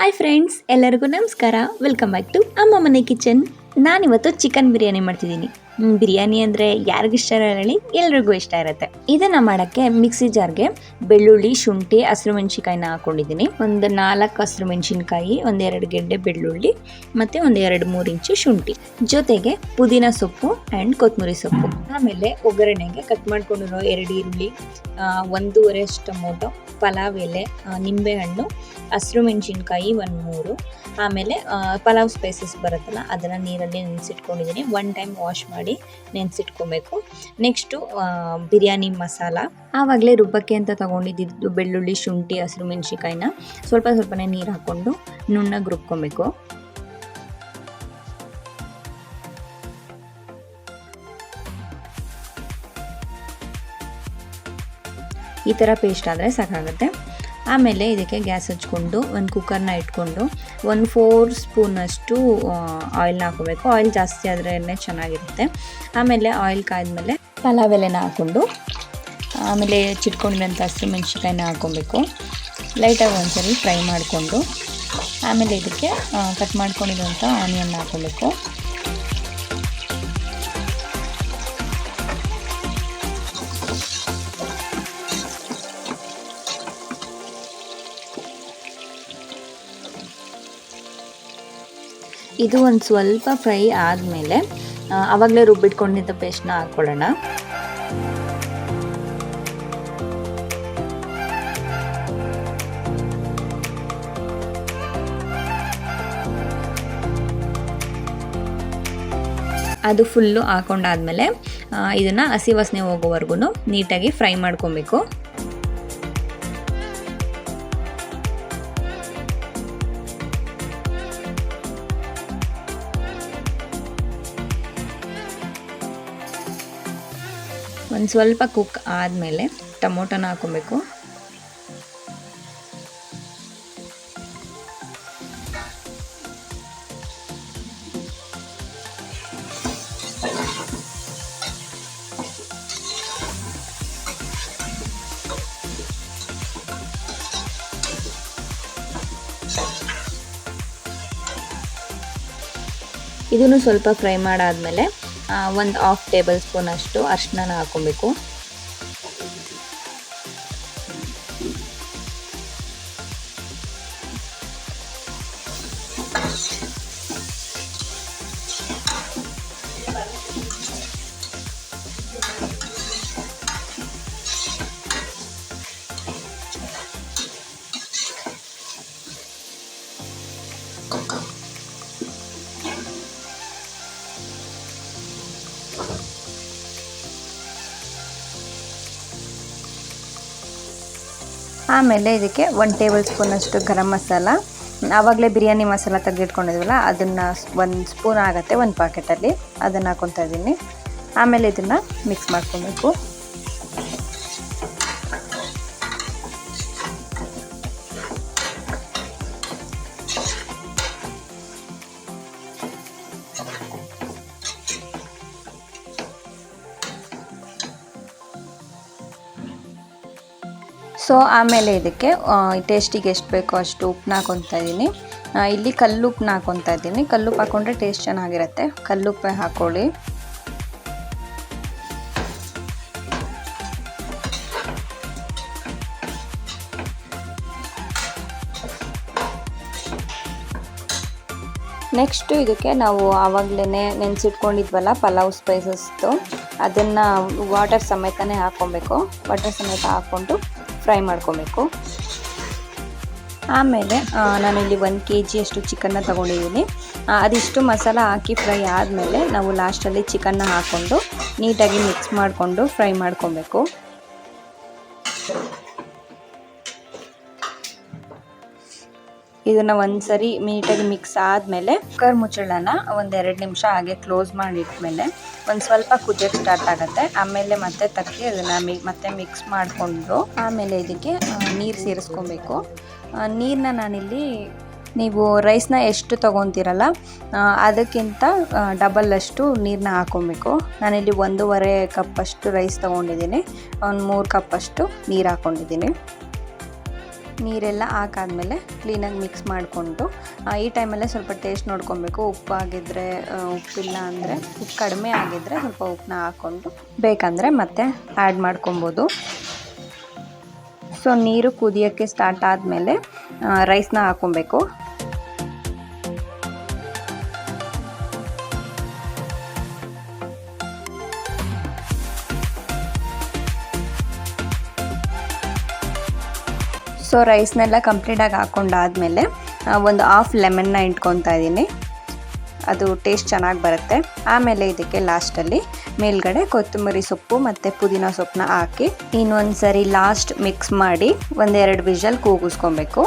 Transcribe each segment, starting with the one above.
Hi friends, ಎಲ್ಲರಿಗೂ ನಮಸ್ಕಾರ. Welcome back to ಅಮ್ಮ ಮನೆ ಕಿಚನ್. ನಾನಿವತ್ತು ಚಿಕನ್ ಬಿರಿಯಾನಿ ಮಾಡ್ತಿದ್ದೀನಿ. ಬಿರಿಯಾನಿ ಅಂದರೆ ಯಾರಿಗಿಷ್ಟ ಇರಲ್ಲ ಹೇಳಿ, ಎಲ್ರಿಗೂ ಇಷ್ಟ ಇರುತ್ತೆ. ಇದನ್ನು ಮಾಡೋಕ್ಕೆ ಮಿಕ್ಸಿ ಜಾರ್ಗೆ ಬೆಳ್ಳುಳ್ಳಿ, ಶುಂಠಿ, ಹಸಿರು ಮೆಣಸಿನ್ಕಾಯಿನ ಹಾಕೊಂಡಿದ್ದೀನಿ. ಒಂದು 4 ಹಸಿರು ಮೆಣಸಿನ್ಕಾಯಿ, 1-2 ಗೆಡ್ಡೆ ಬೆಳ್ಳುಳ್ಳಿ ಮತ್ತು 1-2-3 ಇಂಚು ಶುಂಠಿ, ಜೊತೆಗೆ ಪುದೀನ ಸೊಪ್ಪು ಆ್ಯಂಡ್ ಕೊತ್ತಂಬರಿ ಸೊಪ್ಪು. ಆಮೇಲೆ ಒಗ್ಗರಣೆಗೆ ಕಟ್ ಮಾಡ್ಕೊಂಡಿರೋ 2 ಈರುಳ್ಳಿ, 1.5 ಟೊಮೊಟೊ, ಪಲಾವ್ ಎಲೆ, ನಿಂಬೆಹಣ್ಣು, ಹಸಿರು ಮೆಣಸಿನ್ಕಾಯಿ 1-3, ಆಮೇಲೆ ಪಲಾವ್ ಸ್ಪೈಸಸ್ ಬರುತ್ತಲ್ಲ ಅದನ್ನು ನೀರಲ್ಲಿ ನೆನೆಸಿಟ್ಕೊಂಡಿದ್ದೀನಿ. 1 ಟೈಮ್ ವಾಶ್ ಮಾಡಿ ನೆನೆಸಿಟ್ಕೊಬೇಕು. ನೆಕ್ಸ್ಟು ಬಿರಿಯಾನಿ ಮಸಾಲ, ಆವಾಗಲೇ ರುಬ್ಬಕ್ಕೆ ಅಂತ ತೊಗೊಂಡಿದ್ದು ಬೆಳ್ಳುಳ್ಳಿ, ಶುಂಠಿ, ಹಸಿರು ಮೆಣಸಿನ್ಕಾಯಿನ ಸ್ವಲ್ಪನೇ ನೀರು ಹಾಕ್ಕೊಂಡು ನುಣ್ಣಗೆ ರುಬ್ಕೊಬೇಕು. ಈ ಥರ ಪೇಸ್ಟ್ ಆದರೆ ಸಾಕಾಗುತ್ತೆ. ಆಮೇಲೆ ಇದಕ್ಕೆ ಗ್ಯಾಸ್ ಹಚ್ಕೊಂಡು ಒಂದು ಕುಕ್ಕರ್ನ ಇಟ್ಕೊಂಡು 1-4 ಸ್ಪೂನಷ್ಟು ಆಯಿಲ್ನ ಹಾಕೋಬೇಕು. ಆಯಿಲ್ ಜಾಸ್ತಿ ಆದ್ರೇ ಚೆನ್ನಾಗಿರುತ್ತೆ. ಆಮೇಲೆ ಆಯಿಲ್ ಕಾಯ್ದ್ಮೇಲೆ ಪಲಾವ್ ಎಲೆನ ಹಾಕ್ಕೊಂಡು ಆಮೇಲೆ ಚಿಟ್ಕೊಂಡಿರೋಂಥ ಹಸಿರು ಮೆಣಸಿನ್ಕಾಯಿನ ಹಾಕ್ಕೊಬೇಕು. ಲೈಟಾಗಿ ಒಂದ್ಸರಿ ಫ್ರೈ ಮಾಡಿಕೊಂಡು ಆಮೇಲೆ ಇದಕ್ಕೆ ಕಟ್ ಮಾಡ್ಕೊಂಡಿರೋಂಥ ಆನಿಯನ್ನ ಹಾಕ್ಕೊಬೇಕು. ಇದು ಒಂದು ಸ್ವಲ್ಪ ಫ್ರೈ ಆದಮೇಲೆ ಆವಾಗಲೇ ರುಬ್ಬಿಟ್ಕೊಂಡಿದ್ದ ಪೇಸ್ಟ್ನ ಹಾಕ್ಕೊಳ್ಳೋಣ. ಅದು ಫುಲ್ಲು ಹಾಕೊಂಡಾದ್ಮೇಲೆ ಇದನ್ನು ಹಸಿ ವಾಸನೆ ಹೋಗೋವರೆಗೂ ನೀಟಾಗಿ ಫ್ರೈ ಮಾಡ್ಕೊಬೇಕು. ಒಂದು ಸ್ವಲ್ಪ ಕುಕ್ ಆದಮೇಲೆ ಟೊಮೊಟೊನ ಹಾಕೊಬೇಕು. ಇದನ್ನು ಸ್ವಲ್ಪ ಫ್ರೈ ಮಾಡಾದಮೇಲೆ 1/2 ಟೇಬಲ್ ಸ್ಪೂನ್ ಅಷ್ಟು ಅರಿಶಿನ ಹಾಕೊಬೇಕು. ಆಮೇಲೆ ಇದಕ್ಕೆ 1 ಟೇಬಲ್ ಸ್ಪೂನಷ್ಟು ಗರಂ ಮಸಾಲ, ಆವಾಗಲೇ ಬಿರಿಯಾನಿ ಮಸಾಲ ತೆಗೆದಿಟ್ಕೊಂಡಿದ್ವಲ್ಲ ಅದನ್ನು 1 ಸ್ಪೂನ್ ಆಗುತ್ತೆ ಒಂದು ಪ್ಯಾಕೆಟಲ್ಲಿ, ಅದನ್ನು ಹಾಕ್ಕೊತಾ ಇದ್ದೀನಿ. ಆಮೇಲೆ ಇದನ್ನು ಮಿಕ್ಸ್ ಮಾಡ್ಕೊಬೇಕು. ಸೊ ಆಮೇಲೆ ಇದಕ್ಕೆ ಟೇಸ್ಟಿಗೆ ಎಷ್ಟು ಬೇಕೋ ಅಷ್ಟು ಉಪ್ಪನ್ನ ಹಾಕ್ಕೊತಾ ಇದ್ದೀನಿ. ಇಲ್ಲಿ ಕಲ್ಲುಪ್ಪನ್ನ ಹಾಕ್ಕೊತಾ ಇದ್ದೀನಿ. ಕಲ್ಲುಪ್ಪು ಹಾಕ್ಕೊಂಡ್ರೆ ಟೇಸ್ಟ್ ಚೆನ್ನಾಗಿರುತ್ತೆ. ಕಲ್ಲುಪ್ಪೆ ಹಾಕ್ಕೊಳ್ಳಿ. ನೆಕ್ಸ್ಟು ಇದಕ್ಕೆ ನಾವು ಆವಾಗಲೇ ನೆನೆಸಿಟ್ಕೊಂಡಿದ್ವಲ್ಲ ಪಲಾವ್ ಸ್ಪೈಸಸ್ದು, ಅದನ್ನು ವಾಟರ್ ಸಮೇತನೇ ಹಾಕ್ಕೊಬೇಕು. ವಾಟರ್ ಸಮೇತ ಹಾಕ್ಕೊಂಡು ಫ್ರೈ ಮಾಡ್ಕೊಬೇಕು. ಆಮೇಲೆ ನಾನಿಲ್ಲಿ 1 kg ಅಷ್ಟು ಚಿಕನ್ನ ತೊಗೊಂಡಿದ್ದೀನಿ. ಅದಿಷ್ಟು ಮಸಾಲ ಹಾಕಿ ಫ್ರೈ ಆದಮೇಲೆ ನಾವು ಲಾಸ್ಟಲ್ಲಿ ಚಿಕನ್ನ ಹಾಕ್ಕೊಂಡು ನೀಟಾಗಿ ಮಿಕ್ಸ್ ಮಾಡಿಕೊಂಡು ಫ್ರೈ ಮಾಡ್ಕೊಬೇಕು. ಇದನ್ನು ಒಂದ್ಸರಿ ನೀಟಾಗಿ ಮಿಕ್ಸ್ ಆದಮೇಲೆ ಕುಕ್ಕರ್ ಮುಚ್ಚಳನ 1-2 ನಿಮಿಷ ಹಾಗೆ ಕ್ಲೋಸ್ ಮಾಡಿಟ್ಮೇಲೆ ಒಂದು ಸ್ವಲ್ಪ ಕುದಿಯೋಕ್ಕೆ ಸ್ಟಾರ್ಟ್ ಆಗುತ್ತೆ. ಆಮೇಲೆ ಮತ್ತೆ ತೆಗ್ದು ಅದನ್ನು ಮತ್ತೆ ಮಿಕ್ಸ್ ಮಾಡಿಕೊಂಡು ಆಮೇಲೆ ಇದಕ್ಕೆ ನೀರು ಸೇರಿಸ್ಕೊಬೇಕು. ನೀರನ್ನ ನಾನಿಲ್ಲಿ ನೀವು ರೈಸ್ನ ಎಷ್ಟು ತೊಗೊತೀರಲ್ಲ ಅದಕ್ಕಿಂತ ಡಬಲ್ ಅಷ್ಟು ನೀರನ್ನ ಹಾಕ್ಕೊಬೇಕು. ನಾನಿಲ್ಲಿ 1.5 ಕಪ್ಪಷ್ಟು ರೈಸ್ ತೊಗೊಂಡಿದ್ದೀನಿ, ಒಂದು 3 ಕಪ್ಪಷ್ಟು ನೀರು ಹಾಕ್ಕೊಂಡಿದ್ದೀನಿ. ನೀರೆಲ್ಲ ಹಾಕಾದ್ಮೇಲೆ ಕ್ಲೀನಾಗಿ ಮಿಕ್ಸ್ ಮಾಡಿಕೊಂಡು ಈ ಟೈಮಲ್ಲೇ ಸ್ವಲ್ಪ ಟೇಸ್ಟ್ ನೋಡ್ಕೊಬೇಕು. ಉಪ್ಪು ಆಗಿದ್ದರೆ ಉಪ್ಪಿಲ್ಲ ಅಂದರೆ ಉಪ್ಪು ಕಡಿಮೆ ಆಗಿದ್ದರೆ ಸ್ವಲ್ಪ ಉಪ್ಪನ್ನ ಹಾಕ್ಕೊಂಡು ಬೇಕಂದರೆ ಮತ್ತೆ ಆ್ಯಡ್ ಮಾಡ್ಕೊಬೋದು. ಸೊ ನೀರು ಕುದಿಯೋಕ್ಕೆ ಸ್ಟಾರ್ಟ್ ಆದಮೇಲೆ ರೈಸ್ನ ಹಾಕ್ಕೊಬೇಕು. ಸೊ ರೈಸ್ನೆಲ್ಲ ಕಂಪ್ಲೀಟಾಗಿ ಹಾಕ್ಕೊಂಡಾದಮೇಲೆ ಒಂದು ಹಾಫ್ ಲೆಮನ್ನ ಇಟ್ಕೊತಾ ಇದ್ದೀನಿ. ಅದು ಟೇಸ್ಟ್ ಚೆನ್ನಾಗಿ ಬರುತ್ತೆ. ಆಮೇಲೆ ಇದಕ್ಕೆ ಲಾಸ್ಟಲ್ಲಿ ಮೇಲ್ಗಡೆ ಕೊತ್ತಂಬರಿ ಸೊಪ್ಪು ಮತ್ತು ಪುದೀನ ಸೊಪ್ಪನ್ನ ಹಾಕಿ ಇನ್ನೊಂದು ಸರಿ ಲಾಸ್ಟ್ ಮಿಕ್ಸ್ ಮಾಡಿ 1-2 ವಿಷಲ್ ಕೂಗಿಸ್ಕೊಬೇಕು.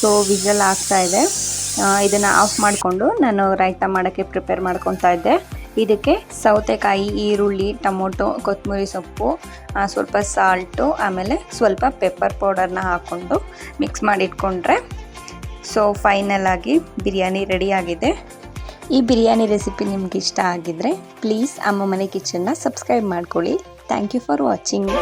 ಸೊ ವಿಷಲ್ ಆಗ್ತಾ ಇದೆ. ಇದನ್ನು ಆಫ್ ಮಾಡಿಕೊಂಡು ನಾನು ರಾಯ್ತ ಮಾಡೋಕ್ಕೆ ಪ್ರಿಪೇರ್ ಮಾಡ್ಕೊತಾ ಇದ್ದೆ. ಇದಕ್ಕೆ ಸೌತೆಕಾಯಿ, ಈರುಳ್ಳಿ, ಟೊಮೊಟೊ, ಕೊತ್ತಂಬರಿ ಸೊಪ್ಪು, ಸ್ವಲ್ಪ ಸಾಲ್ಟು, ಆಮೇಲೆ ಸ್ವಲ್ಪ ಪೆಪ್ಪರ್ ಪೌಡರ್ನ ಹಾಕ್ಕೊಂಡು ಮಿಕ್ಸ್ ಮಾಡಿ ಇಟ್ಕೊಂಡ್ರೆ ಸೊ ಫೈನಲ್ ಆಗಿ ಬಿರಿಯಾನಿ ರೆಡಿಯಾಗಿದೆ. ಈ ಬಿರಿಯಾನಿ ರೆಸಿಪಿ ನಿಮ್ಗೆ ಇಷ್ಟ ಆಗಿದ್ದರೆ ಪ್ಲೀಸ್ ಅಮ್ಮ ಮನೆ ಕಿಚನ್ನ ಸಬ್ಸ್ಕ್ರೈಬ್ ಮಾಡ್ಕೊಳ್ಳಿ. Thank you for watching.